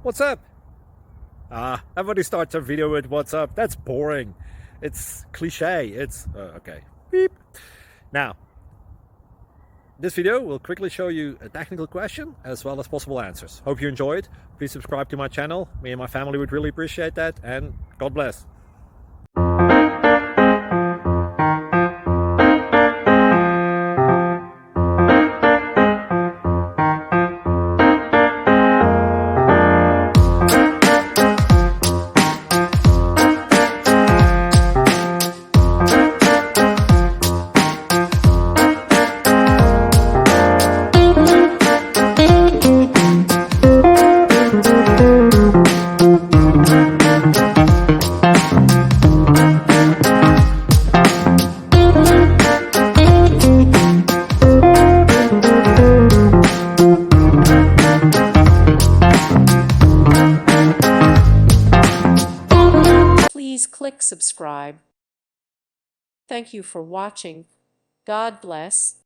What's up? Everybody starts a video with what's up. That's boring. It's cliche. It's okay. Beep. Now, this video will quickly show you a technical question as well as possible answers. Hope you enjoyed. Please subscribe to my channel. Me and my family would really appreciate that, and God bless. Please click subscribe. Thank you for watching. God bless.